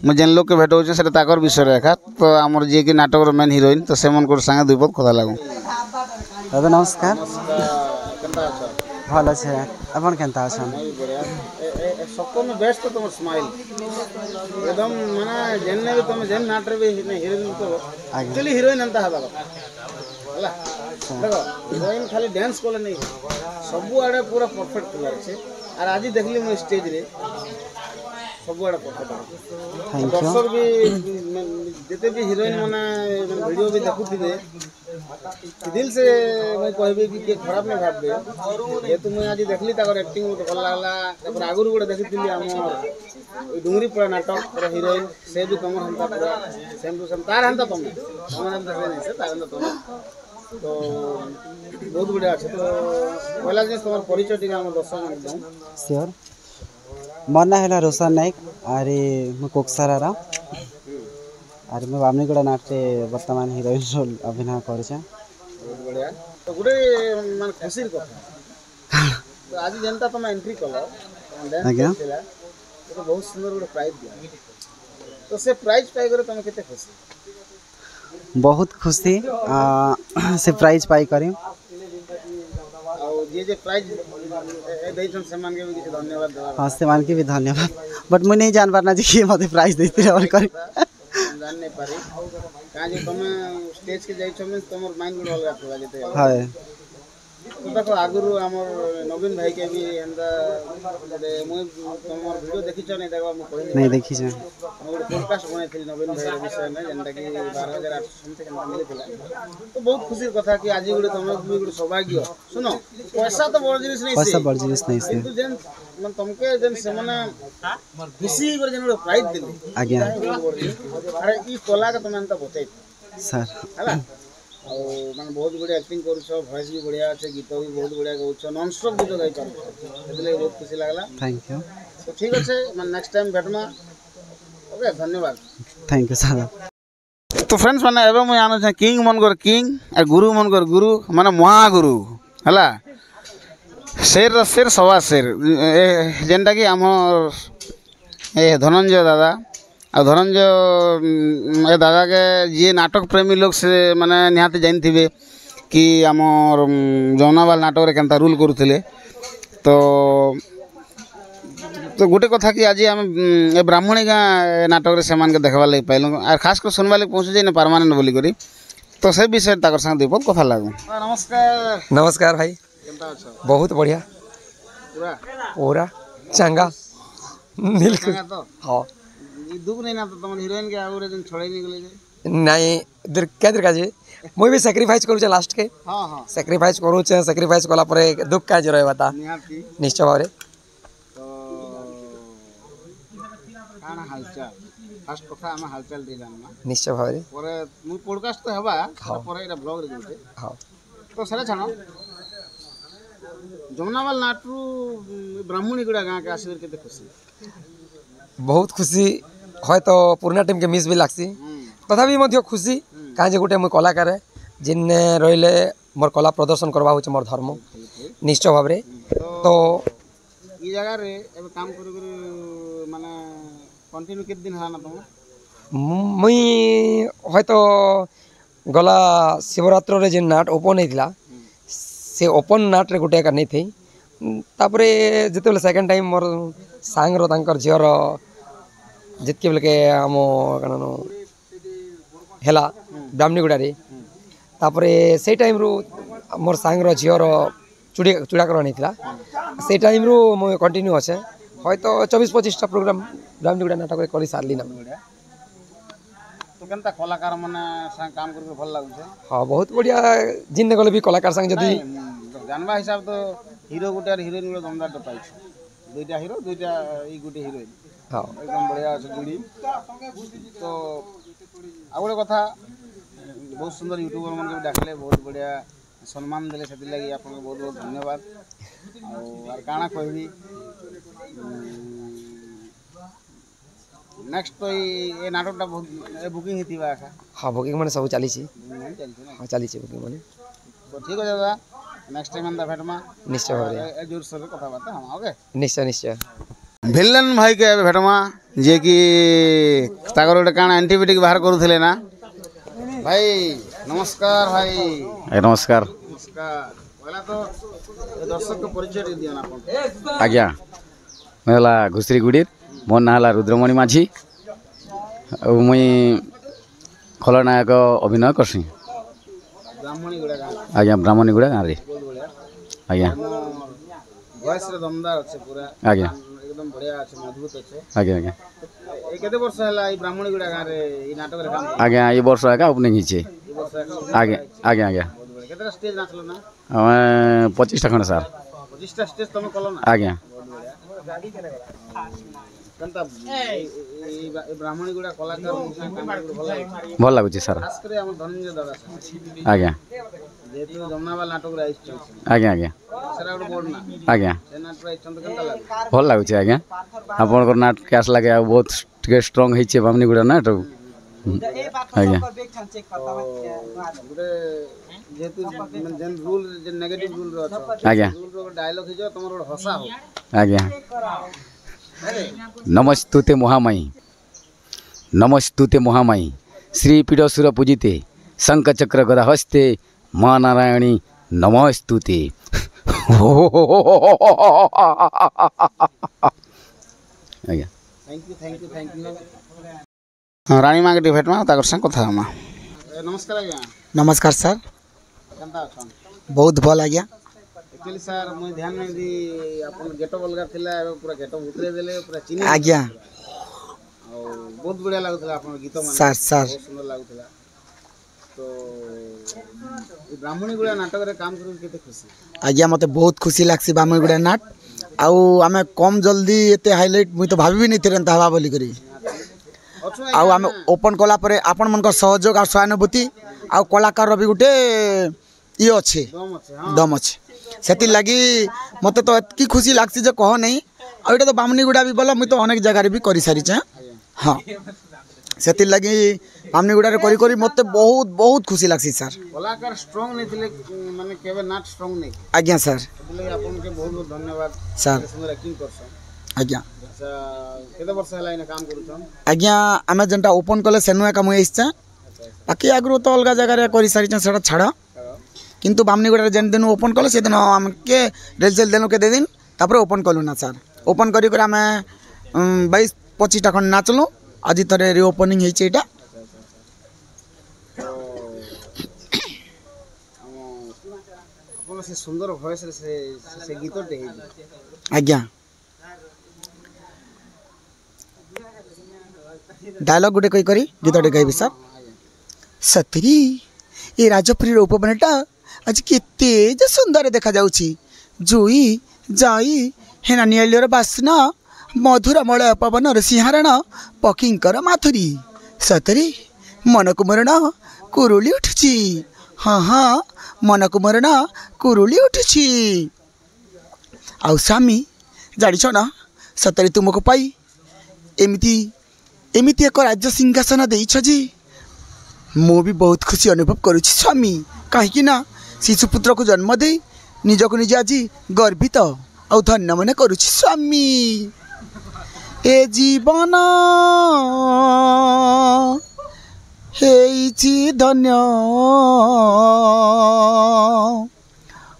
[SPEAKER 2] मैं जेन लोग के भेटो छे सेटा ताकर विषय रे एका तो हमर जे कि नाटक रो मेन हीरोइन तो सेमन को संगे दुई पद कथा लागू
[SPEAKER 9] दादा नमस्कार
[SPEAKER 2] केनता छ
[SPEAKER 9] भल छे अपन केनता छन
[SPEAKER 2] सबको में बेस्ट तो तुम स्माइल एकदम माने जेन ने भी तुम जेन नाटक भी हीरोइन तो एक्चुअली हीरोइन अंता हबा हला देखो हीरोइन खाली डांस कोले नहीं सब आड़े पूरा परफेक्ट कलर छे और आज देखली मैं स्टेज रे सब आड़े परफेक्ट दर्शक भी जते भी हीरोइन माने वीडियो भी देखुथिबे दिल से मैं कहबे कि खराब नहीं भाबबे ये तुम आज देखली ताकर एक्टिंग मते भल लागला तापर आगुर गुडे देखिथिली हमर डुंगरी पूरा नाटक पूरा हीरोइन से भी कमर हमता पूरा सेम टू सेम तार हमता तुम हम नहीं से तार तुम तो बहुत बढ़िया আছে तो पहला जिस तुम्हार परिचय टिका हम दर्शक मान दऊ
[SPEAKER 9] श्योर मोर ना हैला रोशन नायक अरे मैं कोकसरारा अरे मैं बामनीगुड़ा नाट्य वर्तमान हीरोइन रोल अभिनय करे छे
[SPEAKER 2] बहुत बढ़िया तो गुडे मान खुशी कथा तो आज जनता तुम एंट्री कल
[SPEAKER 9] आज्ञा
[SPEAKER 2] तो बहुत सुंदर गोटे प्राइज दिया तो से प्राइज पाई करे तुम केते खुशी
[SPEAKER 9] बहुत खुशी से प्राइज पाई करी
[SPEAKER 2] जे प्राइज दैछन समान के भी किछ धन्यवाद देवा
[SPEAKER 9] हाँ से मान के भी धन्यवाद बट मुझे नहीं जान पाना जी कि मते प्राइज देते और कर
[SPEAKER 2] जान नहीं पारी का जे तुम स्टेज के जाइछो में तमर माइंड गुड अलगा थवा जेते
[SPEAKER 9] हां
[SPEAKER 2] तो देखो आगुरु हमर नवीन भाई के भी एंदा मु तमर वीडियो देखिछो नहीं देखबा मु कहि
[SPEAKER 9] नहीं देखी छै
[SPEAKER 2] मोर पॉडकास्ट बनाइथिल नवीन भाई रे विषय में जेंटा कि 12800 समथिंग केनता मिलिथिला तो बहुत खुशी कथा कि आज गुडे तमर भी गुडे सौभाग्य सुनो पैसा तो बड़ जिनिस नहीं
[SPEAKER 9] पैसा बड़ जिनिस नहीं से
[SPEAKER 2] किंतु जेन मन तुमके जेन से माने खुशी कर जेन प्राइज दिली
[SPEAKER 9] आज्ञा
[SPEAKER 2] अरे ई कला का तुम अंत बचाई
[SPEAKER 9] सर
[SPEAKER 2] हला माने बहुत बढ़िया एक्टिंग करू छो वॉइस भी बढ़िया আছে गीत भी बहुत बढ़िया गाउ छो नॉन स्टॉप गीत गाई पारू एतले बहुत खुशी लागला
[SPEAKER 9] थैंक यू
[SPEAKER 2] तो ठीक আছে माने नेक्स्ट टाइम भेटमा ओके धन्यवाद
[SPEAKER 9] थैंक यू सर
[SPEAKER 2] तो फ्रेंड्स माने एबे मु जानो छ किंग मनकर किंग आ गुरु मनकर गुरु माने महागुरु हला शेर सवा शेर जेनटा कि हमर ए धनंजय दादा आ धनंजय ए दादा के जी नाटक प्रेमी लोग से माने निहाते जानथिबे कि हमर जौनावाल नाटक रे केनता रूल करूथिले तो गोटे कथा कि आज आम ए ब्राह्मणी गाँ नाटक रे सेमान के देखबा लगे पाइलु आ खास कर सुनबा लगे पहुँच जाए परमानेंट बोली करी तो से विषय ताकर संग दीपक कथा लागू नमस्कार
[SPEAKER 3] नमस्कार भाई
[SPEAKER 2] केनता अछ
[SPEAKER 3] बहुत बढ़िया
[SPEAKER 2] पूरा
[SPEAKER 3] पूरा चंगा नील
[SPEAKER 2] तो
[SPEAKER 3] हाँ
[SPEAKER 2] ई दुख नहीं ना तो तुम हीरोइन के आगुरे दिन छोड़े नहीं गले
[SPEAKER 3] नहीं इधर क्या इधर का जी मुई भी सैक्रिफाइस करू लास्ट के
[SPEAKER 2] हां हां
[SPEAKER 3] सैक्रिफाइस करू सैक्रिफाइस कला परे दुख का जे रहबा ता
[SPEAKER 2] निहाती
[SPEAKER 3] निश्चय भाव रे
[SPEAKER 2] तो काना हालचाल फास्ट कथा हम हालचाल दे जानना
[SPEAKER 3] निश्चय भाव रे
[SPEAKER 2] परे मु पॉडकास्ट तो हबा परे एटा ब्लॉग रे जोते
[SPEAKER 3] हां
[SPEAKER 2] तो सरे छानो जमुनावाल नाटरू ब्राह्मणी गुड़ा गाँव के आसिर के खुशी
[SPEAKER 3] बहुत खुशी हयतो पुराना टीम के मिस भी लागसी तथापि मध्य खुशी काजे गोटे मुई कलाकार जिन रहिले मोर कला प्रदर्शन करवा होचे मोर धर्म निश्चय भाव रे तो
[SPEAKER 2] ई जगह रे एबे काम करू माने कंटिन्यू कित दिन हला ना तुम
[SPEAKER 3] मुई हयतो गला शिवरात्र रे जे नाट ओपन हेतिला से ओपन नाट रे गोटे का नहीं थी तापरे जेते सेकंड टाइम मोर सांग रो तांकर झियर जितके बेले के हम कनो हेला ब्राह्मणीगुड़ा रे तापरे से टाइम रो मोर सांग रो झियर चूड़ा कर नहीं थिला से टाइम रो मो कंटिन्यू আছে হয়তো 24-25 टा प्रोग्राम ब्राह्मणीगुड़ा नाटक कर सारली ना
[SPEAKER 2] तो केनता कलाकार माने संग काम करके भल लागु छे
[SPEAKER 3] हां बहुत बढ़िया जिन गले भी कलाकार संग जदी
[SPEAKER 2] जानवा हिसाब तो हीरो गुटे और हीरोइन गुटे दमदार तो पाइछ दुईटा हीरो दुईटा ई गुटे हीरोइन
[SPEAKER 3] हां
[SPEAKER 2] एकदम बढ़िया আছে जुड़ी तो आउरे कथा बहुत सुंदर यूट्यूबर मन के डाकले बहुत बढ़िया सम्मान देले सेति लागि आपन बहुत बहुत धन्यवाद और काना कहबी नेक्स्ट तो ये नाटकटा बुकिंग हेतिबा आखा
[SPEAKER 3] हां बुकिंग माने सब चली छी
[SPEAKER 2] चलछि
[SPEAKER 3] हां चली छी बुकिंग माने
[SPEAKER 2] तो ठीक है दादा नेक्स्ट टाइम अंदा भेटमा
[SPEAKER 3] निश्चय भाव रे
[SPEAKER 2] जोर से कथा बात हम ओके
[SPEAKER 3] निश्चय निश्चय
[SPEAKER 2] भिलन भाई के भेटमा जे कि ताकर गोटे काना एंटीबायोटिक बाहर करूथिले ना भाई नमस्कार भाई
[SPEAKER 10] नमस्कार
[SPEAKER 2] नमस्कार पहला तो दर्शक को परिचय दे दिया ना अपन
[SPEAKER 10] आज्ञा मैं हला घुसरी गुड़ी मो ना हला रुद्रमणि माझी और मुई खलनायक अभिनय करसी
[SPEAKER 2] ब्राह्मणीगुड़ा गाँव
[SPEAKER 10] आज्ञा ब्राह्मणीगुड़ा गाँव रे
[SPEAKER 2] बहुत बढ़िया
[SPEAKER 10] आज्ञा
[SPEAKER 2] वॉइस रे दमदार अच्छे पूरा
[SPEAKER 10] आज्ञा
[SPEAKER 2] एकदम बढ़िया अच्छे मजबूत अच्छे
[SPEAKER 10] आज्ञा आज्ञा
[SPEAKER 2] ए केते वर्ष हला ई ब्राह्मणीगुड़ा गाँव रे ई नाटक रे काम
[SPEAKER 10] आज्ञा ये वर्ष आका ओपनिंग हिचे
[SPEAKER 2] ई वर्ष
[SPEAKER 10] आज्ञा आज्ञा आज्ञा
[SPEAKER 2] बहुत बढ़िया केते स्टेज नाचलो ना
[SPEAKER 10] हमें 25 टा खंड सर
[SPEAKER 2] 25 टा स्टेज तुम कलो ना
[SPEAKER 10] आज्ञा
[SPEAKER 2] कंता ई ब्राह्मणीगुड़ा कलाकार काम करके भल लागे
[SPEAKER 10] भल लागुची सर
[SPEAKER 2] खास करे हम धनंजय दादा
[SPEAKER 10] आज्ञा
[SPEAKER 2] जेतु जमुनावाल नाटक रे आइछ
[SPEAKER 10] आज्ञा आज्ञा
[SPEAKER 2] सेरा गोटे बोर्ड ना
[SPEAKER 10] आज्ञा
[SPEAKER 2] से नाटक रे चंद कंता लागे
[SPEAKER 10] भल लागुची आज्ञा आपनकर नाट कैस लागे आ बहुत टिके स्ट्रांग हिचे ब्राह्मणीगुड़ा नाट ଆଜ୍ଞା
[SPEAKER 2] ଗୋଟେ ଯେହେତୁ ଯେନ୍ ରୁଲ୍ ଯେନ୍ ନେଗେଟିଭ୍ ରୁଲ୍ ଅଛ
[SPEAKER 10] ଆଜ୍ଞା
[SPEAKER 2] ରୁଲ୍ ର ଡାयଲଗ୍ ହେଇଯିବ ତମର ଗୋଟେ ହସା ହଉ
[SPEAKER 10] ଆଜ୍ଞା ନମସ୍ତୁତେ ମହାମାଇ ନମସ୍ତୁତେ ମହାମାଇ ଶ୍ରୀପୀଠ ସୁର ପୂଜିତେ ଶଙ୍ଖଚକ୍ର ଗଦା ହସ୍ତେ ମା ନାରାୟଣୀ ନମସ୍ତୁତେ ଆଜ୍ଞା
[SPEAKER 2] थैंक यू रानी माँ के भेटमा ताकर संग कथा हमा नमस्कार आज्ञा
[SPEAKER 11] नमस्कार सर
[SPEAKER 2] केनता अछन
[SPEAKER 11] बहुत भल आज्ञा
[SPEAKER 2] एक्चुअली सर मुई ध्यान में दी अपन गेटअप अलगा थिला पूरा गेटअप उतरे देले पूरा चिनी
[SPEAKER 11] आज्ञा
[SPEAKER 2] बहुत बढ़िया लागुला अपन गीत मन
[SPEAKER 11] सर सर
[SPEAKER 2] बहुत सुंदर लागुला तो ब्राह्मणी गुड़ा नाटक रे काम करू केते खुशी
[SPEAKER 11] आज्ञा मते बहुत खुशी लागसी ब्राह्मणी गुड़ा नाट आउ आमे कम जल्दी एते हाईलाइट मुई तो भाभी भी नहीं थिरन तावा बोली करी आउ आमे ओपन कला परे आपण मन को सहयोग आ सहानुभूति आ कलाकार रो भी गुटे ई अछि दम अछि सेति लागि मते तो एतकी खुशी लागसी जे कहो नहीं आ एटा तो ब्राह्मणी गुड़ा भी बोला मुई तो अनेक जगह रे भी करी सारी छ हां सेति लागि ब्राह्मणी गुड़ा रे करी करी मते बहुत बहुत खुशी लागसी सर
[SPEAKER 2] कलाकार स्ट्रांग नहीं थिले माने केबे नाट स्ट्रांग नहीं
[SPEAKER 11] आज्ञा सर
[SPEAKER 2] सेति लागि आपन के बहुत बहुत धन्यवाद
[SPEAKER 11] सर
[SPEAKER 2] सुंदर एक्टिंग करछन
[SPEAKER 11] आज्ञा
[SPEAKER 2] केते वर्ष हला इन काम करूछन
[SPEAKER 11] आज्ञा आमे जेंटा ओपन कले सेनुआ काम होइछा बाकी आगरो तो अलग जगह रे करी सारी सेटा छाड़ किंतु बामनी गुड़ा जेन दिन ओपन कले से दिन हमके रेलसेल देनु के दे दिन तापर ओपन कलु ना सर ओपन करी कर आमे 22-25 टा खन नाचलो आज तरे रीओपनिंग हेछि एटा
[SPEAKER 2] अपन से सुंदर वॉइस रे से गीत दे
[SPEAKER 11] आज्ञा डायलॉग गुटे कई करी गीतटे गाइबी सर सतरी ए राजपुरी उपवनटा आज केते जे सुंदर देखा जाउची जुई जाई हेना नियलियर बासना मधुर मलय पवन सिंहारण पकिंकर माथुरी सतरी मन कुमरण कुरुली उठुची हाँ हाँ मन कुमरण कुरुली उठुची आउ स्वामी जानिछ ना सतरी तुमको पाई एमिति एमिति एक राज्य सिंहासन देइछ जी मु भी बहुत खुशी अनुभव करुछि स्वामी कहीं ना शिशुपुत्र को जन्म दे निजको निज आज गर्वित आ धन्य मन करुछि स्वामी ए जीवन हेइछि धन्य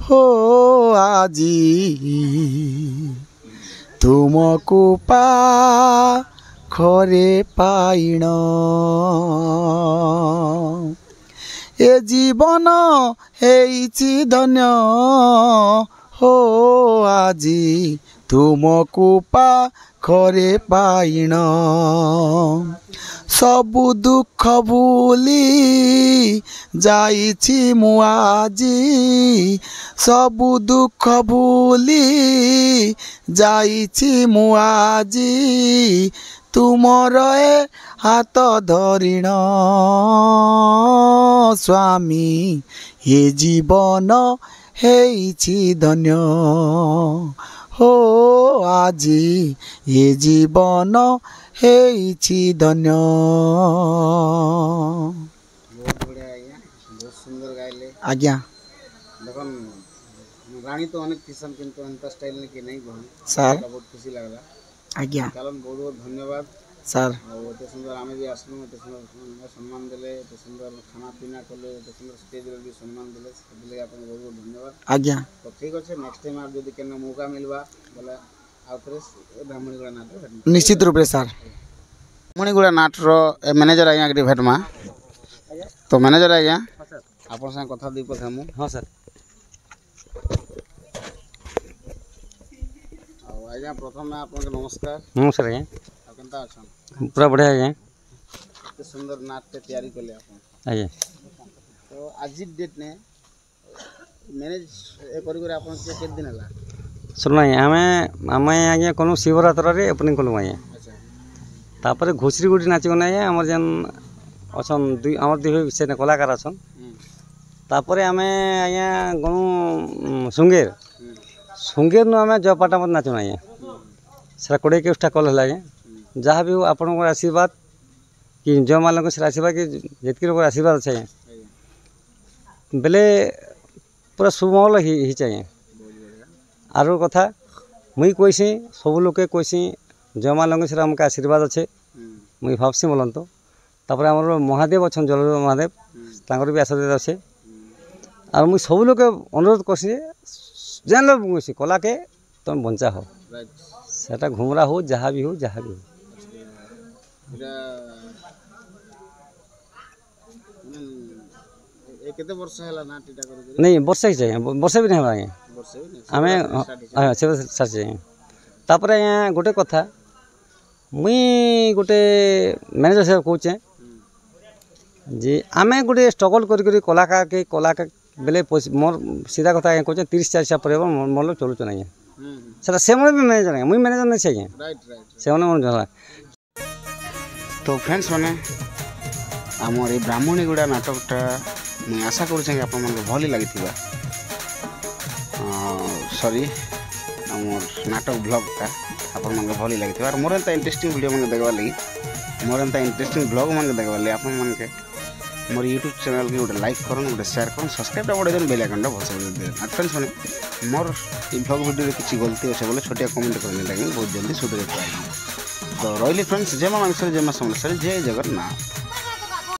[SPEAKER 11] हो आजी तुमको पाखरे पाइण ए जीवन हेइछि धन्य हो आजी तुमको पाखरे पाइण सबु दुख भूली जाइछि मु आजी सबु दुख भूली जाइछि मु आजी तुमर ए हाथ धरिण स्वामी हे जीवन हेइछि धन्य हो आजी ये जीवन हेइछि धन्य
[SPEAKER 2] बहुत बढ़िया आज्ञा बहुत सुंदर गाइले
[SPEAKER 11] आज्ञा
[SPEAKER 2] देखन रानी तो अनेक किस्म किंतु अंत स्टाइल ने के नहीं बहन
[SPEAKER 11] सर
[SPEAKER 2] बहुत खुशी लागला
[SPEAKER 11] आज्ञा
[SPEAKER 2] चलन बहुत बहुत धन्यवाद
[SPEAKER 11] सर
[SPEAKER 2] और एते सुंदर आमे भी आसनु एते सुंदर सम्मान देले एते सुंदर खाना पीना करले एते सुंदर स्टेज रे भी सम्मान देले सब लगे आपन बहुत बहुत धन्यवाद
[SPEAKER 11] आज्ञा
[SPEAKER 2] तो ठीक अछि नेक्स्ट टाइम आप यदि केना मौका मिलबा बोले आउथरे ब्राह्मणीगुड़ा नाट
[SPEAKER 11] निश्चित रूप से सर
[SPEAKER 2] ब्राह्मणीगुड़ा नाट रो मैनेजर आज्ञा के भेटमा तो मैनेजर आज्ञा आपन संग कथा दी पथ हम
[SPEAKER 5] हाँ सर
[SPEAKER 2] आज्ञा प्रथम में आपन के नमस्कार
[SPEAKER 5] नमस्कार आज्ञा
[SPEAKER 2] केनता अछन
[SPEAKER 5] पूरा बढ़िया आज्ञा
[SPEAKER 2] एते सुंदर नाट के तैयारी करले आपन
[SPEAKER 5] आज्ञा
[SPEAKER 2] तो आज डेट ने मैनेज ए करी करे आपन के केत दिन हला
[SPEAKER 5] सुनना आमे आज्ञा कोनो शिवरात्र रे ओपनिंग कलु आज्ञा
[SPEAKER 2] अच्छा
[SPEAKER 5] तापर घोसरी गुडी नाचिको ना आज्ञा हमर जन अछन दुई हमर दुई से कलाकार अछन तापर आमे आज्ञा गनु सुंगेर सुंगेर नु आमे जपाटा मत नाचो आज्ञा सेरा कोडे के उष्टा कल हला आज्ञा जहाँ भी हो आपण आशीर्वाद कि जो मान से आशीर्वाद कि जितकी लोग आशीर्वाद अच्छे बेले पूरा सुमहल ही चाहिए आर कथा मुई कैसी सब लोके कैसी जो मान से आमको आशीर्वाद अच्छे मुई भावसी बोलन तापर आम महादेव अच्छा जल महादेव तांकर भी आशीर्वाद अच्छे और मुई सब लोग अनुरोध करसी जेन लोग कहसी कला के तुम बंचा हो सेटा घुमरा हो जहाँ भी हो
[SPEAKER 2] केते वर्ष हैला ना टीटा
[SPEAKER 5] नहीं वर्षे ही चाहिए वर्षे भी नहीं आगे आम चाहिए तापर गोटे कथा मुई गोटे मैनेजर साहब कहे जे आम गोटे स्ट्रगल कलाकार के कलाकार बेले मोर सीधा कथा कहे 30-40 पर मोर लोग चलुचन आज्ञा से भी मैनेजर आज्ञा मुई मैनेजर नहीं से
[SPEAKER 2] तो फ्रेंड्स मैंने आमर ये ब्राह्मणीगुड़ा नाटकटा मुझे आशा करूँ भल लगी सॉरी आमर नाटक ब्लॉगटा आपण भल लगी और मोर एंता इंटरेस्टिंग वीडियो मैंने देखा लगी मोर एंता इंटरेस्टिंग ब्लॉग मैंने देखा लगी आपण मानके मोर यूट्यूब चैनल के गोटे लाइक करन गोटे शेयर करन सब्सक्राइब बड़े दिन बेल आइकन भल से दे फ्रेंड्स मैंने मोर ये ब्लॉग वीडियो रे किसी गलती अच्छे बोले छोटिया कमेंट करने लगे बहुत जल्दी सुधरे तो रही फ्रेंड्स जय मां मंगेश्वरी जय मां समलेश्वरी जय जगन्नाथ।